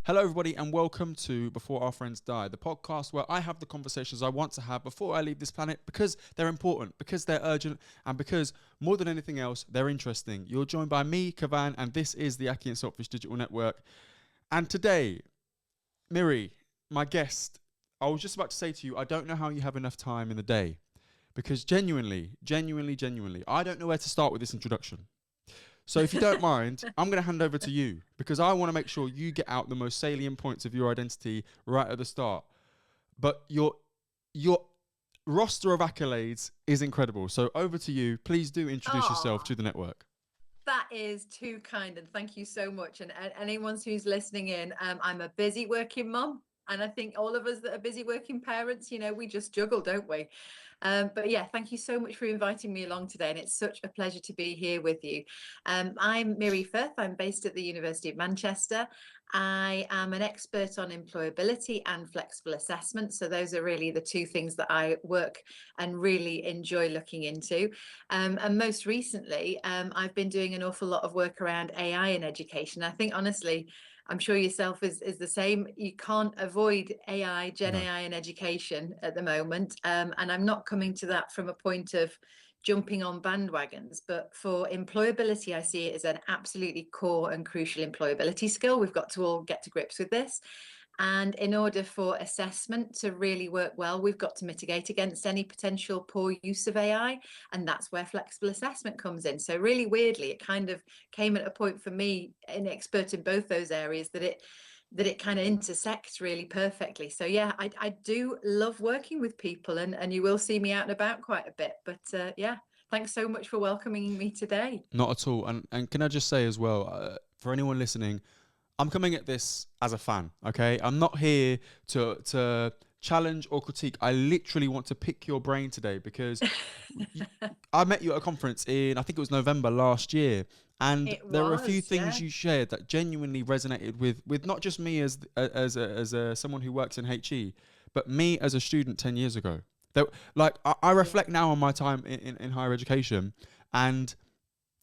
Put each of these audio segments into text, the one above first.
Hello, everybody, and welcome to Before Our Friends Die, the podcast where I have the conversations I want to have before I leave this planet because they're important, because they're urgent, and because, more than anything else, they're interesting. You're joined by me, Kavan, and this is the akhi&saltfish Digital Network. And today, Miri, my guest, I was just about to say to you, I don't know how you have enough time in the day because genuinely, I don't know where to start with this introduction. So if you don't mind, I'm going to hand over to you because I want to make sure you get out the most salient points of your identity right at the start. But your roster of accolades is incredible. So over to you. Please do introduce yourself to the network. That is too kind, and thank you so much. And anyone who's listening in, I'm a busy working mum, and I think all of us that are busy working parents, we just juggle, don't we? But yeah, thank you so much for inviting me along today, and it's such a pleasure to be here with you. I'm Miri Firth. I'm based at the University of Manchester. I am an expert on employability and flexible assessment. So those are really the two things that I work and really enjoy looking into. And most recently, I've been doing an awful lot of work around AI in education. I think, honestly, I'm sure yourself is the same. You can't avoid AI, Gen No. AI in education at the moment. And I'm not coming to that from a point of jumping on bandwagons, but for employability, I see it as an absolutely core and crucial employability skill. We've got to all get to grips with this. And in order for assessment to really work well, we've got to mitigate against any potential poor use of AI. And that's where flexible assessment comes in. So really weirdly, it kind of came at a point for me, an expert in both those areas, that it kind of intersects really perfectly. So yeah, I do love working with people, and you will see me out and about quite a bit. But yeah, thanks so much for welcoming me today. Not at all. And can I just say as well, for anyone listening, I'm coming at this as a fan, okay? I'm not here to challenge or critique. I literally want to pick your brain today because I met you at a conference in, I think it was November last year, and It there were a few was, things yeah. you shared that genuinely resonated with not just me as someone who works in HE, but me as a student 10 years ago. That, like, I reflect now on my time in higher education, and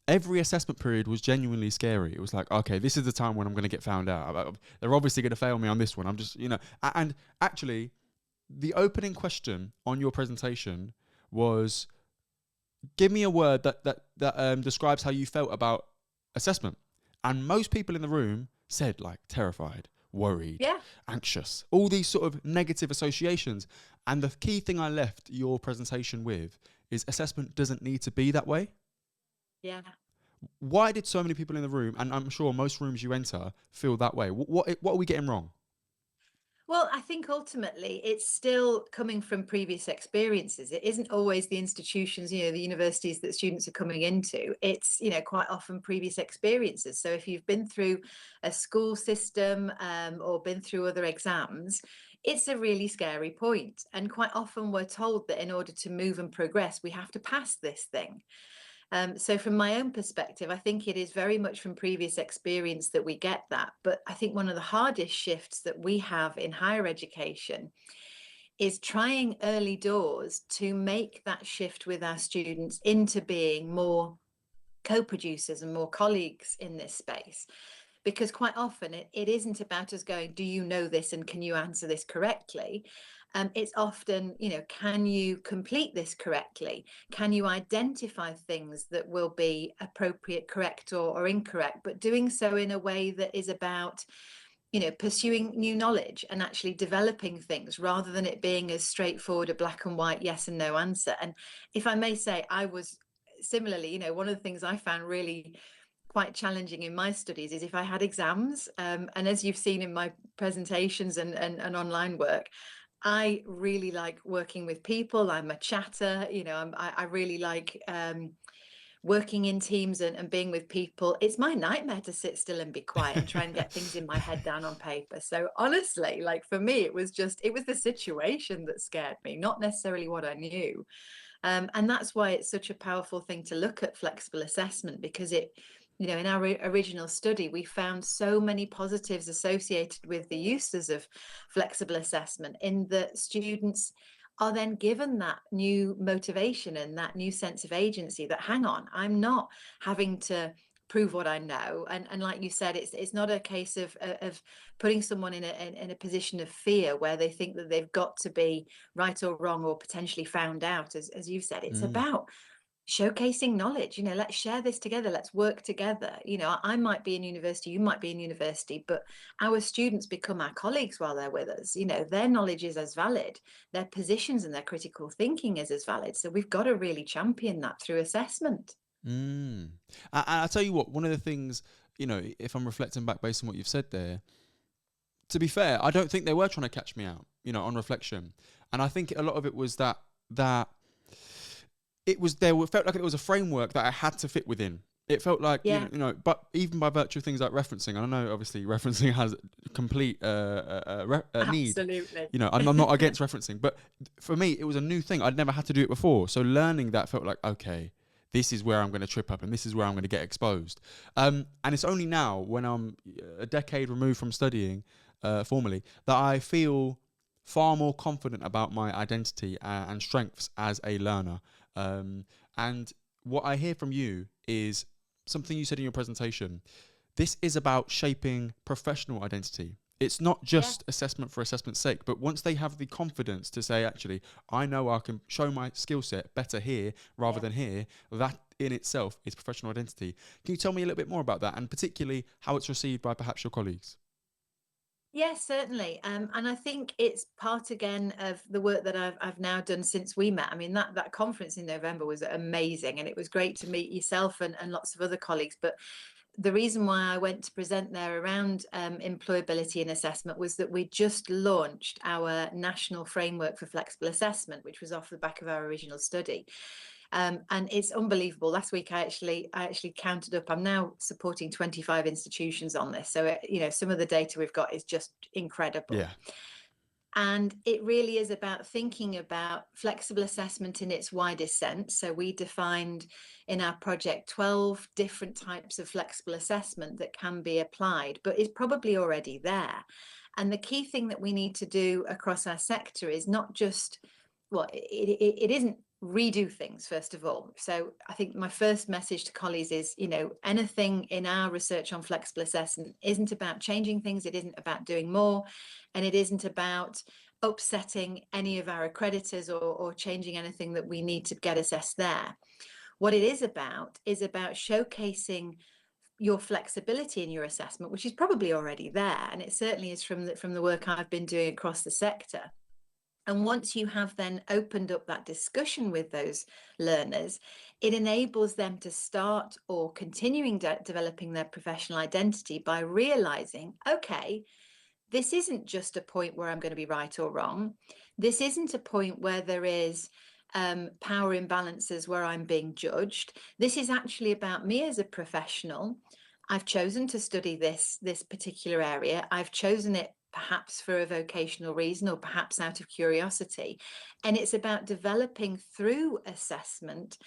every assessment period was genuinely scary. It was like, okay, this is the time when I'm going to get found out. They're obviously going to fail me on this one. I'm just, and actually, the opening question on your presentation was, give me a word that describes how you felt about assessment. And most people in the room said like terrified, worried, Yeah. anxious, all these sort of negative associations. And the key thing I left your presentation with is assessment doesn't need to be that way. Yeah. Why did so many people in the room, and I'm sure most rooms you enter, feel that way? What are we getting wrong? Well, I think ultimately it's still coming from previous experiences. It isn't always the institutions, the universities that students are coming into. It's, quite often previous experiences. So if you've been through a school system or been through other exams, it's a really scary point. And quite often we're told that in order to move and progress, we have to pass this thing. So from my own perspective, I think it is very much from previous experience that we get that. But I think one of the hardest shifts that we have in higher education is trying early doors to make that shift with our students into being more co-producers and more colleagues in this space. Because quite often it isn't about us going, do you know this and can you answer this correctly? It's often, can you complete this correctly? Can you identify things that will be appropriate, correct, or incorrect, but doing so in a way that is about, pursuing new knowledge and actually developing things rather than it being as straightforward a black and white yes and no answer. And if I may say, I was similarly, one of the things I found really quite challenging in my studies is if I had exams, and as you've seen in my presentations and online work, I really like working with people. I'm a chatter, I really like working in teams and being with people. It's my nightmare to sit still and be quiet and try and get things in my head down on paper. So honestly, like for me, it was the situation that scared me, not necessarily what I knew. And that's why it's such a powerful thing to look at flexible assessment, because in our original study, we found so many positives associated with the uses of flexible assessment in that students are then given that new motivation and that new sense of agency that, hang on, I'm not having to prove what I know. And like you said, it's not a case of putting someone in a position of fear where they think that they've got to be right or wrong or potentially found out, as you've said. It's about showcasing knowledge. Let's share this together, let's work together. I might be in university, you might be in university, but our students become our colleagues while they're with us. Their knowledge is as valid, their positions and their critical thinking is as valid, so we've got to really champion that through assessment. I'll tell you what, one of the things, if I'm reflecting back based on what you've said there, to be fair, I don't think they were trying to catch me out, on reflection. And I think a lot of it was that it was felt like it was a framework that I had to fit within. It felt like, but even by virtue of things like referencing, I know obviously referencing has complete need. Absolutely. I'm not against referencing, but for me, it was a new thing. I'd never had to do it before. So learning that felt like, okay, this is where I'm going to trip up and this is where I'm going to get exposed. And it's only now, when I'm a decade removed from studying formally, that I feel far more confident about my identity and strengths as a learner. And what I hear from you is something you said in your presentation. This is about shaping professional identity. It's not just assessment for assessment's sake, but once they have the confidence to say, actually, I know I can show my skill set better here rather than here, that in itself is professional identity. Can you tell me a little bit more about that, and particularly how it's received by perhaps your colleagues? Yes, certainly. And I think it's part again of the work that I've now done since we met. I mean, that conference in November was amazing, and it was great to meet yourself and lots of other colleagues. But the reason why I went to present there around employability and assessment was that we just launched our national framework for flexible assessment, which was off the back of our original study. And it's unbelievable. Last week, I actually counted up. I'm now supporting 25 institutions on this. So, some of the data we've got is just incredible. Yeah. And it really is about thinking about flexible assessment in its widest sense. So we defined in our project 12 different types of flexible assessment that can be applied, but is probably already there. And the key thing that we need to do across our sector is not just, it isn't redo things, first of all. So I think my first message to colleagues is, anything in our research on flexible assessment isn't about changing things, it isn't about doing more, and it isn't about upsetting any of our accreditors or changing anything that we need to get assessed there. What it is about showcasing your flexibility in your assessment, which is probably already there, and it certainly is from the work I've been doing across the sector. And once you have then opened up that discussion with those learners, it enables them to start or continuing developing their professional identity by realizing, okay, this isn't just a point where I'm going to be right or wrong. This isn't a point where there is power imbalances where I'm being judged. This is actually about me as a professional. I've chosen to study this particular area. I've chosen it perhaps for a vocational reason or perhaps out of curiosity. And it's about developing through assessment,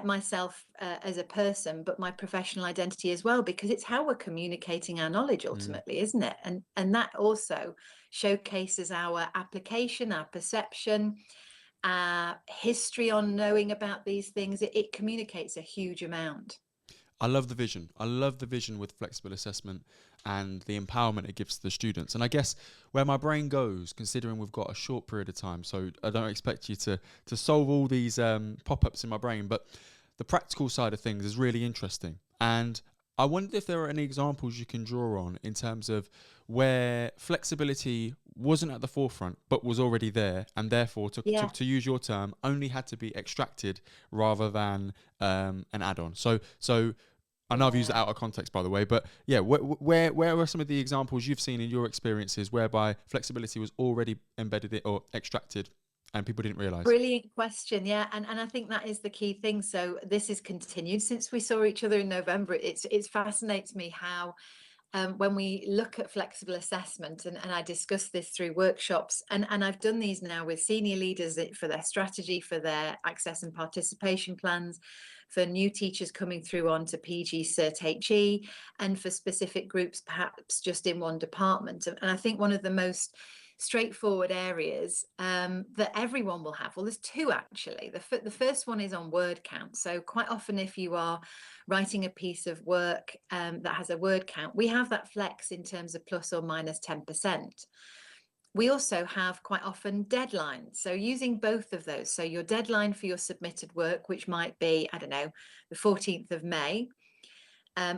myself as a person, but my professional identity as well, because it's how we're communicating our knowledge ultimately, isn't it? And that also showcases our application, our perception, our history on knowing about these things. It communicates a huge amount. I love the vision. I love the vision with flexible assessment and the empowerment it gives to the students. And I guess where my brain goes, considering we've got a short period of time, so I don't expect you to solve all these pop-ups in my brain, but the practical side of things is really interesting. And I wonder if there are any examples you can draw on in terms of where flexibility wasn't at the forefront but was already there, and therefore, to use your term, only had to be extracted rather than an add-on. So I know I've used it out of context, by the way, but where are some of the examples you've seen in your experiences whereby flexibility was already embedded or extracted and people didn't realize? Brilliant question. Yeah. And I think that is the key thing. So this has continued since we saw each other in November. It fascinates me how when we look at flexible assessment, and I discuss this through workshops, and I've done these now with senior leaders for their strategy, for their access and participation plans, for new teachers coming through onto PG Cert HE, and for specific groups, perhaps just in one department. And I think one of the most straightforward areas that everyone will have. Well, there's two actually. The first one is on word count. So quite often if you are writing a piece of work that has a word count, we have that flex in terms of plus or minus 10%. We also have quite often deadlines. So using both of those. So your deadline for your submitted work, which might be, I don't know, the 14th of May,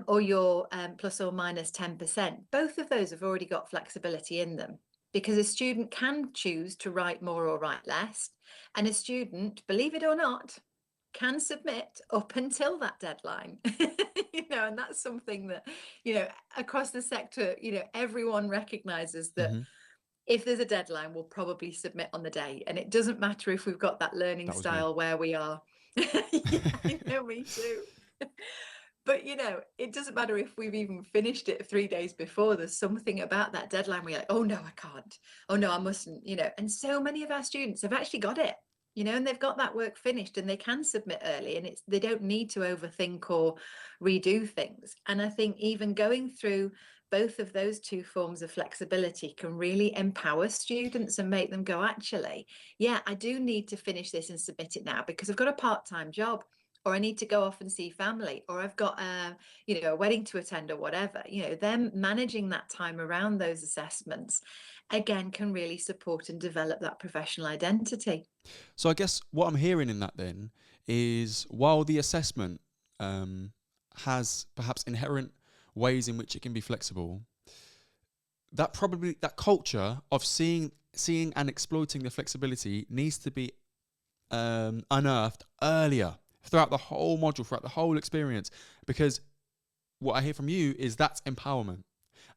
or your plus or minus 10%, both of those have already got flexibility in them, because a student can choose to write more or write less. And a student, believe it or not, can submit up until that deadline. And that's something that, across the sector, everyone recognizes that if there's a deadline, we'll probably submit on the day. And it doesn't matter if we've got that learning style where we are. Yeah, me too. But, it doesn't matter if we've even finished it 3 days before. There's something about that deadline where you're like, oh, no, I can't. Oh, no, I mustn't, And so many of our students have actually got it, and they've got that work finished and they can submit early, and they don't need to overthink or redo things. And I think even going through both of those two forms of flexibility can really empower students and make them go, actually, yeah, I do need to finish this and submit it now because I've got a part-time job, or I need to go off and see family, or I've got a wedding to attend, or whatever. Them managing that time around those assessments, again, can really support and develop that professional identity. So I guess what I'm hearing in that then is, while the assessment has perhaps inherent ways in which it can be flexible, that culture of seeing and exploiting the flexibility needs to be unearthed earlier, throughout the whole module, throughout the whole experience, because what I hear from you is that's empowerment.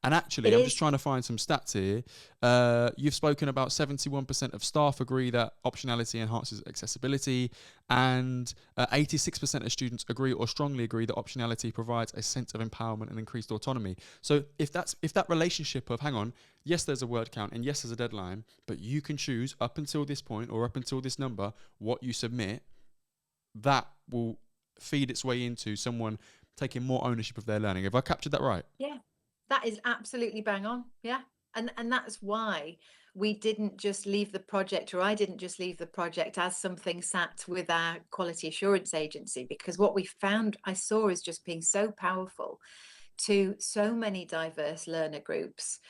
And actually, I'm just trying to find some stats here. You've spoken about 71% of staff agree that optionality enhances accessibility, and 86% of students agree or strongly agree that optionality provides a sense of empowerment and increased autonomy. So if that relationship of, hang on, yes, there's a word count and yes, there's a deadline, but you can choose up until this point or up until this number what you submit, that will feed its way into someone taking more ownership of their learning. Have I captured that right? Yeah, that is absolutely bang on. Yeah. And that's why we didn't just leave the project, or I didn't just leave the project as something sat with our quality assurance agency, because what I saw as just being so powerful to so many diverse learner groups.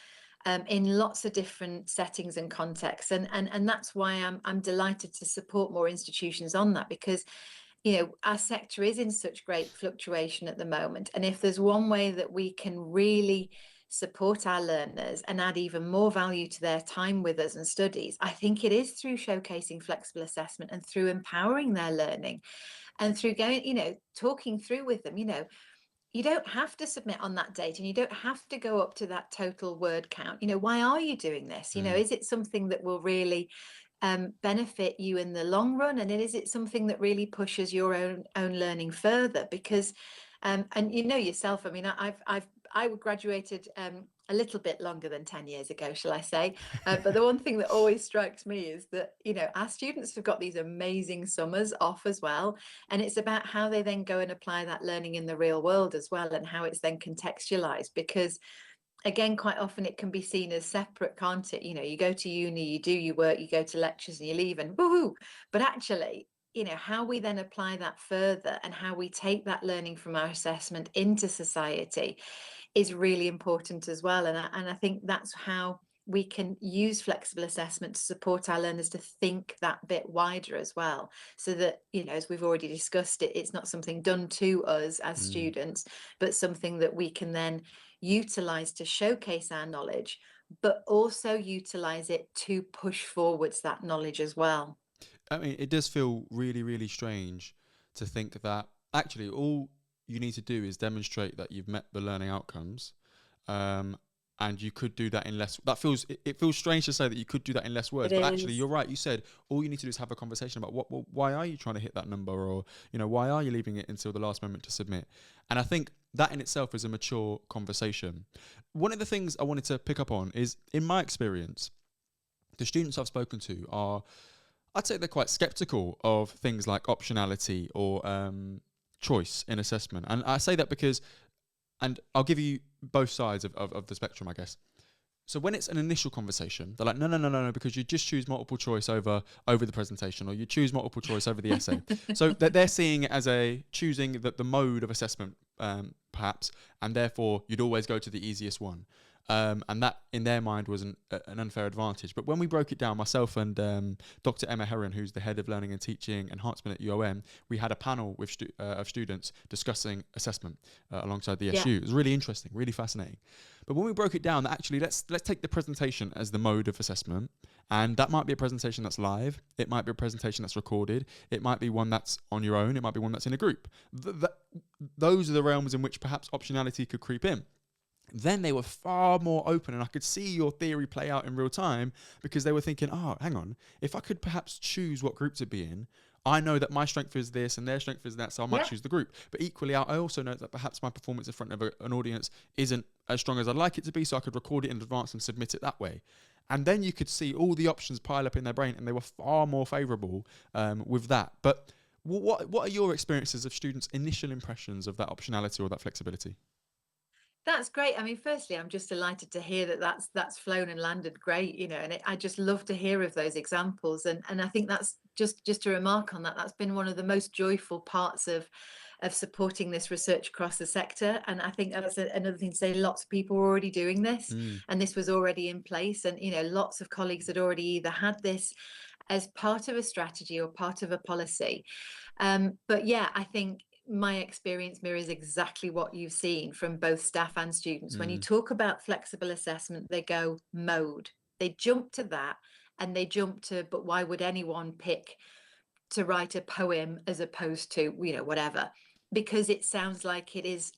In lots of different settings and contexts. And that's why I'm delighted to support more institutions on that, because our sector is in such great fluctuation at the moment. And if there's one way that we can really support our learners and add even more value to their time with us and studies, I think it is through showcasing flexible assessment and through empowering their learning, and through going, talking through with them, you don't have to submit on that date, and you don't have to go up to that total word count. Why are you doing this? Is it something that will really benefit you in the long run? And is it something that really pushes your own learning further? Because and yourself, I mean, I graduated a little bit longer than 10 years ago, shall I say. But the one thing that always strikes me is that, our students have got these amazing summers off as well. And it's about how they then go and apply that learning in the real world as well, and how it's then contextualized. Because again, quite often it can be seen as separate, can't it? You go to uni, you do your work, you go to lectures and you leave, and woohoo. But actually, how we then apply that further and how we take that learning from our assessment into society is really important as well. And I think that's how we can use flexible assessment to support our learners to think that bit wider as well, so that, as we've already discussed, it's not something done to us as students, but something that we can then utilize to showcase our knowledge, but also utilize it to push forwards that knowledge as well. I mean, it does feel really, really strange to think that actually all you need to do is demonstrate that you've met the learning outcomes, and you could do that in less. It feels strange to say that you could do that in less words, but actually you're right. You said all you need to do is have a conversation about why are you trying to hit that number, or why are you leaving it until the last moment to submit? And I think that in itself is a mature conversation. One of the things I wanted to pick up on is, in my experience, the students I've spoken to are, I'd say they're quite skeptical of things like optionality or choice in assessment. And I say that because, and I'll give you both sides of the spectrum, I guess. So when it's an initial conversation, they're like, no, because you just choose multiple choice over the presentation, or you choose multiple choice over the essay. So they're seeing it as choosing the mode of assessment, perhaps, and therefore you'd always go to the easiest one. And that, in their mind, was an unfair advantage. But when we broke it down, myself and Dr. Emma Herron, who's the head of Learning and Teaching Enhancement at UOM, we had a panel with of students discussing assessment alongside the SU. It was really interesting, really fascinating. But when we broke it down, actually, let's take the presentation as the mode of assessment. And that might be a presentation that's live. It might be a presentation that's recorded. It might be one that's on your own. It might be one that's in a group. Those are the realms in which perhaps optionality could creep in. Then they were far more open, and I could see your theory play out in real time, because they were thinking, oh, hang on, if I could perhaps choose what group to be in, I know that my strength is this and their strength is that, so I might choose the group. But equally, I also know that perhaps my performance in front of an audience isn't as strong as I'd like it to be, so I could record it in advance and submit it that way. And then you could see all the options pile up in their brain, and they were far more favourable with that. But what are your experiences of students' initial impressions of that optionality or that flexibility? That's great. I mean, firstly, I'm just delighted to hear that that's flown and landed great, and I just love to hear of those examples. And I think that's just to remark on that, that's been one of the most joyful parts of supporting this research across the sector. And I think that's another thing to say. Lots of people were already doing this, and this was already in place. And lots of colleagues had already either had this as part of a strategy or part of a policy. But yeah, I think my experience mirrors exactly what you've seen from both staff and students. When you talk about flexible assessment, they go mode. They jump to that, and they jump to, but why would anyone pick to write a poem as opposed to, whatever? Because it sounds like it is,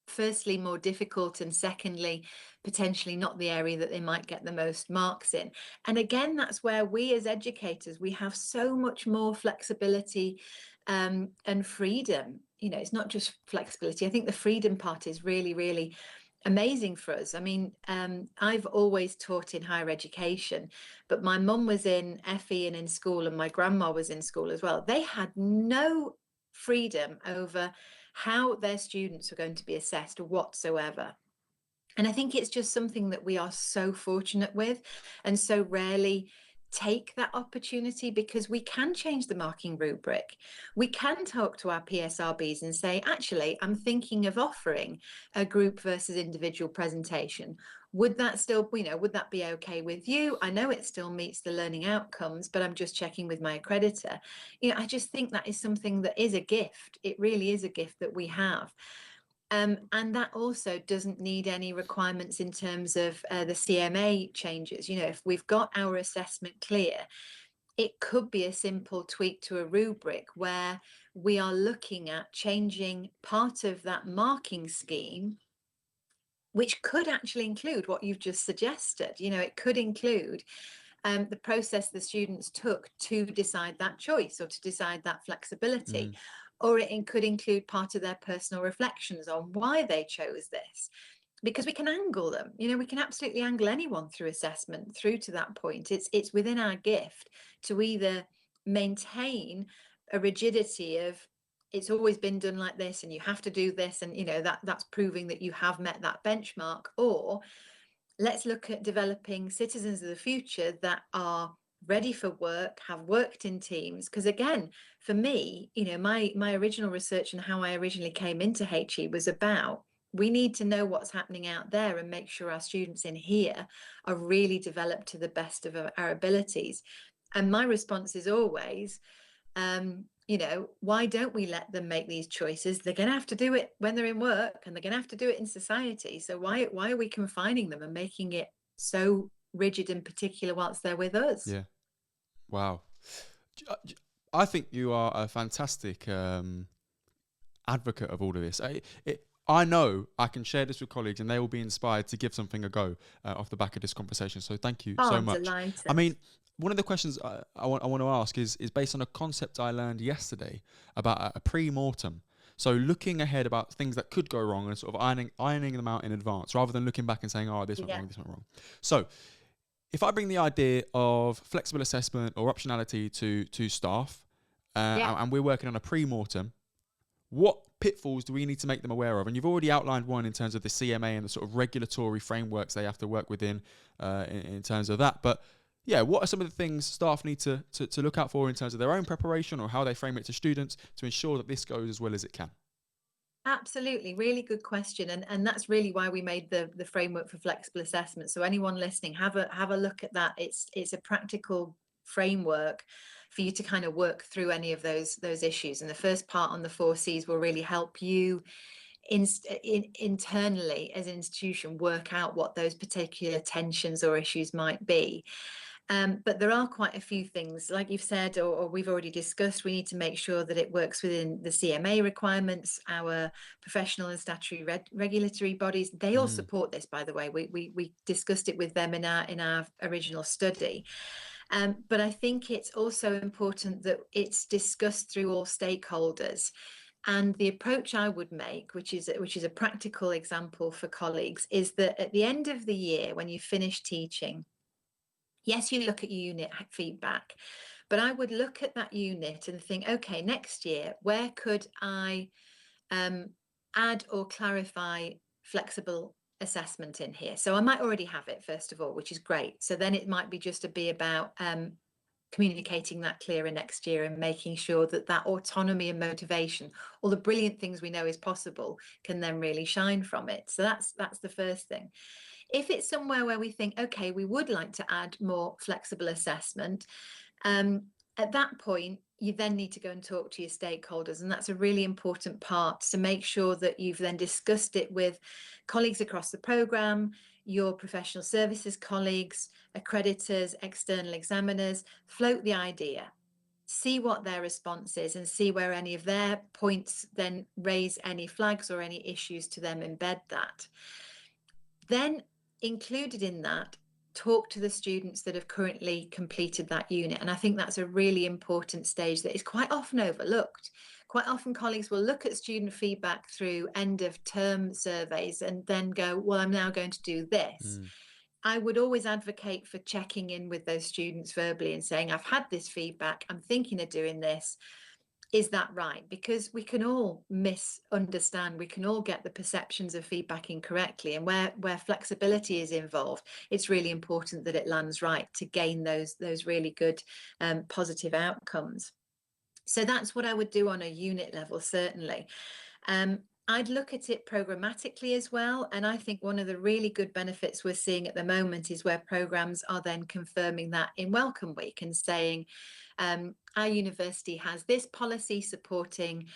firstly, more difficult, and secondly, potentially not the area that they might get the most marks in. And again, that's where we as educators, we have so much more flexibility and freedom. It's not just flexibility. I think the freedom part is really, really amazing for us. I mean, I've always taught in higher education, but my mum was in FE and in school, and my grandma was in school as well. They had no freedom over how their students were going to be assessed whatsoever. And I think it's just something that we are so fortunate with, and so rarely take that opportunity, because we can change the marking rubric. We can talk to our PSRBs and say, actually, I'm thinking of offering a group versus individual presentation. Would that still, would that be okay with you? I know it still meets the learning outcomes, but I'm just checking with my accreditor. I just think that is something that is a gift. It really is a gift that we have. And that also doesn't need any requirements in terms of the CMA changes. If we've got our assessment clear, it could be a simple tweak to a rubric where we are looking at changing part of that marking scheme, which could actually include what you've just suggested. It could include the process the students took to decide that choice or to decide that flexibility. Or it could include part of their personal reflections on why they chose this, because we can angle them. We can absolutely angle anyone through assessment through to that point. It's within our gift to either maintain a rigidity of, it's always been done like this and you have to do this, and that's proving that you have met that benchmark, or let's look at developing citizens of the future that are ready for work, have worked in teams. Because again, for me, my original research and how I originally came into HE was about, we need to know what's happening out there and make sure our students in here are really developed to the best of our abilities. And my response is always, why don't we let them make these choices? They're going to have to do it when they're in work, and they're going to have to do it in society. So why are we confining them and making it so rigid and particular whilst they're with us? Yeah. Wow. I think you are a fantastic advocate of all of this. I know I can share this with colleagues, and they will be inspired to give something a go off the back of this conversation. So thank you so much. Delighted. I mean, one of the questions I want to ask is based on a concept I learned yesterday about a pre-mortem. So looking ahead about things that could go wrong and sort of ironing them out in advance, rather than looking back and saying, oh, this went wrong, this went wrong. So if I bring the idea of flexible assessment or optionality to staff, and we're working on a pre-mortem, what pitfalls do we need to make them aware of? And you've already outlined one in terms of the CMA and the sort of regulatory frameworks they have to work within in terms of that. But yeah, what are some of the things staff need to look out for in terms of their own preparation or how they frame it to students to ensure that this goes as well as it can? Absolutely, really good question, and that's really why we made the framework for flexible assessment. So anyone listening, have a look at that. It's a practical framework for you to kind of work through any of those issues. And the first part on the 4Cs will really help you internally as an institution work out what those particular tensions or issues might be. But there are quite a few things, like you've said, or we've already discussed. We need to make sure that it works within the CMA requirements. Our professional and statutory regulatory bodies, they all support this, by the way. We discussed it with them in our original study. But I think it's also important that it's discussed through all stakeholders. And the approach I would make, which is a practical example for colleagues, is that at the end of the year, when you finish teaching, yes, you look at your unit feedback, but I would look at that unit and think, okay, next year, where could I add or clarify flexible assessment in here? So I might already have it, first of all, which is great. So then it might be just to be about communicating that clearer next year and making sure that that autonomy and motivation, all the brilliant things we know is possible, can then really shine from it. So that's the first thing. If it's somewhere where we think, okay, we would like to add more flexible assessment, at that point, you then need to go and talk to your stakeholders. And that's a really important part, to make sure that you've then discussed it with colleagues across the programme, your professional services colleagues, accreditors, external examiners. Float the idea, see what their response is, and see where any of their points then raise any flags or any issues to them, embed that. Then included in that, talk to the students that have currently completed that unit. And I think that's a really important stage that is quite often overlooked. Quite often colleagues will look at student feedback through end of term surveys and then go, well, I'm now going to do this. I would always advocate for checking in with those students verbally and saying, I've had this feedback, I'm thinking of doing this. Is that right? Because we can all misunderstand, we can all get the perceptions of feedback incorrectly, and where flexibility is involved, it's really important that it lands right to gain those really good positive outcomes. So that's what I would do on a unit level, certainly. I'd look at it programmatically as well. And I think one of the really good benefits we're seeing at the moment is where programs are then confirming that in Welcome Week and saying, our university has this policy supporting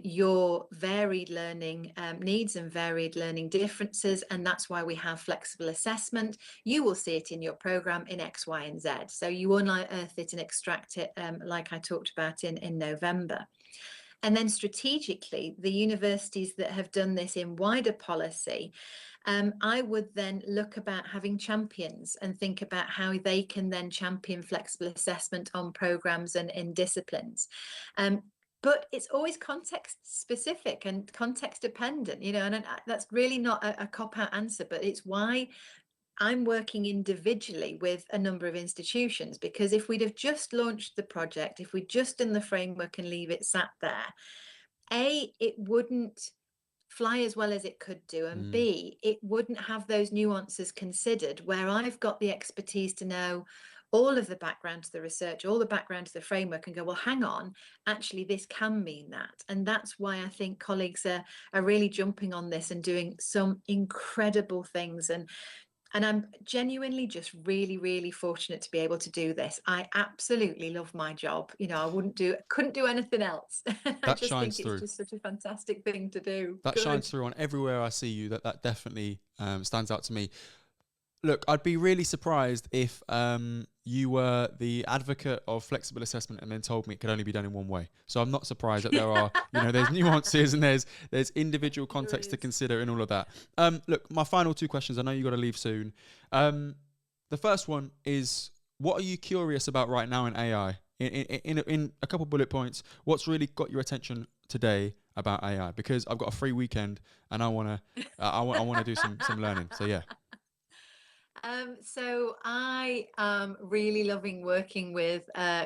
your varied learning needs and varied learning differences, and that's why we have flexible assessment. You will see it in your program in X, Y, and Z. So you unearth it and extract it, like I talked about in November. And then strategically, the universities that have done this in wider policy, I would then look about having champions and think about how they can then champion flexible assessment on programs and in disciplines. But it's always context specific and context dependent, and that's really not a cop-out answer, but it's why I'm working individually with a number of institutions, because if we'd have just launched the project, if we'd just done the framework and leave it sat there, A, it wouldn't fly as well as it could do, and B, it wouldn't have those nuances considered, where I've got the expertise to know all of the background to the research, all the background to the framework, and go, well, hang on, actually this can mean that. And that's why I think colleagues are really jumping on this and doing some incredible things. And I'm genuinely just really, really fortunate to be able to do this. I absolutely love my job. I couldn't do anything else. I just think it's just such a fantastic thing to do. That shines through on everywhere I see you. That definitely stands out to me. Look, I'd be really surprised if you were the advocate of flexible assessment and then told me it could only be done in one way. So I'm not surprised that there are, there's nuances and there's individual context to consider in all of that. Look, my final two questions. I know you've got to leave soon. The first one is, what are you curious about right now in AI? In a couple bullet points, what's really got your attention today about AI? Because I've got a free weekend and I want to do some learning. So yeah. So I am really loving working with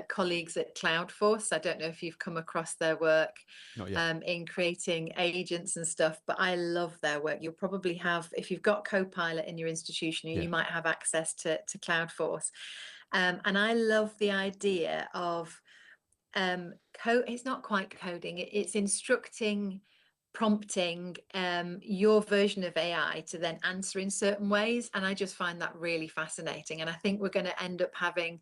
colleagues at Cloudforce. I don't know if you've come across their work Not yet. in creating agents and stuff, but I love their work. You'll probably have, if you've got Copilot in your institution, Yeah. you might have access to Cloudforce. And I love the idea of it's not quite coding, it's instructing, prompting your version of AI to then answer in certain ways. And I just find that really fascinating. And I think we're going to end up having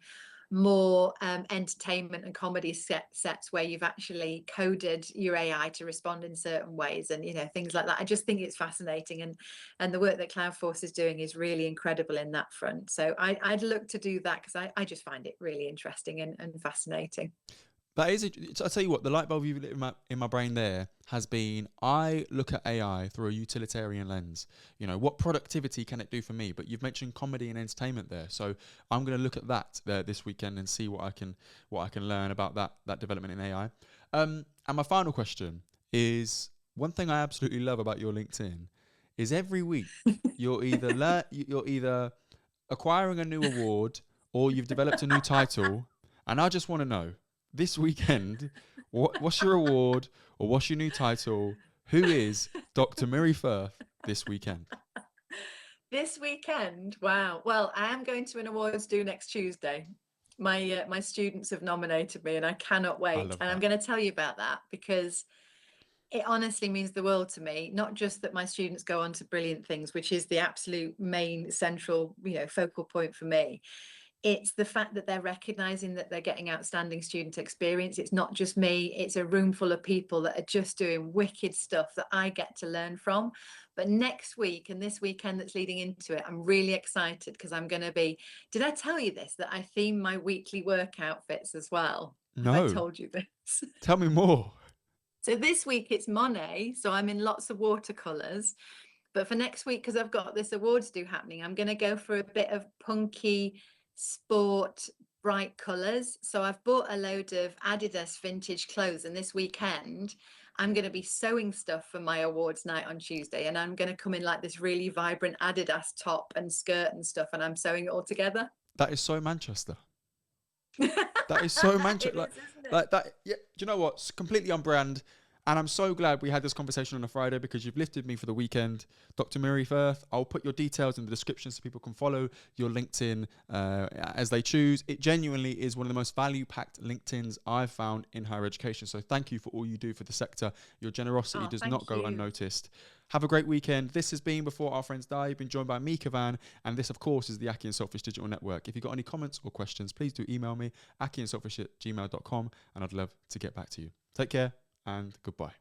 more entertainment and comedy sets where you've actually coded your AI to respond in certain ways, and things like that. I just think it's fascinating, and the work that Cloudforce is doing is really incredible in that front. So I'd look to do that because I just find it really interesting and fascinating. That is, I'll tell you what, the light bulb you've lit in my brain there has been, I look at AI through a utilitarian lens. What productivity can it do for me? But you've mentioned comedy and entertainment there. So I'm going to look at that this weekend and see what I can learn about that development in AI. And my final question is, one thing I absolutely love about your LinkedIn is every week you're either acquiring a new award or you've developed a new title. And I just want to know, this weekend, what's your award or what's your new title? Who is Dr. Miri Firth this weekend? This weekend, wow. Well, I am going to an awards due next Tuesday. My students have nominated me, and I cannot I wait. love And I'm that. going to tell you about that because it honestly means the world to me. Not just that my students go on to brilliant things, which is the absolute main central, focal point for me. It's the fact that they're recognizing that they're getting outstanding student experience. It's not just me, it's a room full of people that are just doing wicked stuff that I get to learn from. But next week and this weekend that's leading into it, I'm really excited because I'm going to be, did I tell you this, that I theme my weekly work outfits as well? Have I No, told you this? tell me more. So this week it's Monet, so I'm in lots of watercolors. But for next week, because I've got this awards due happening, I'm going to go for a bit of punky sport, bright colors. So I've bought a load of Adidas vintage clothes, and this weekend I'm going to be sewing stuff for my awards night on Tuesday, and I'm going to come in like this really vibrant Adidas top and skirt and stuff, and I'm sewing it all together. That is so Manchester. That is so It Manchester. is, isn't it? Like that. Yeah. Do you know what? It's completely on brand. And I'm so glad we had this conversation on a Friday because you've lifted me for the weekend. Dr. Miri Firth, I'll put your details in the description so people can follow your LinkedIn as they choose. It genuinely is one of the most value-packed LinkedIns I've found in higher education. So thank you for all you do for the sector. Your generosity Oh, does thank not go you. unnoticed. Have a great weekend. This has been Before Our Friends Die. You've been joined by me, Kavan, and this, of course, is the akhi&saltfish Digital Network. If you've got any comments or questions, please do email me, akhi&saltfish@gmail.com, and I'd love to get back to you. Take care and goodbye.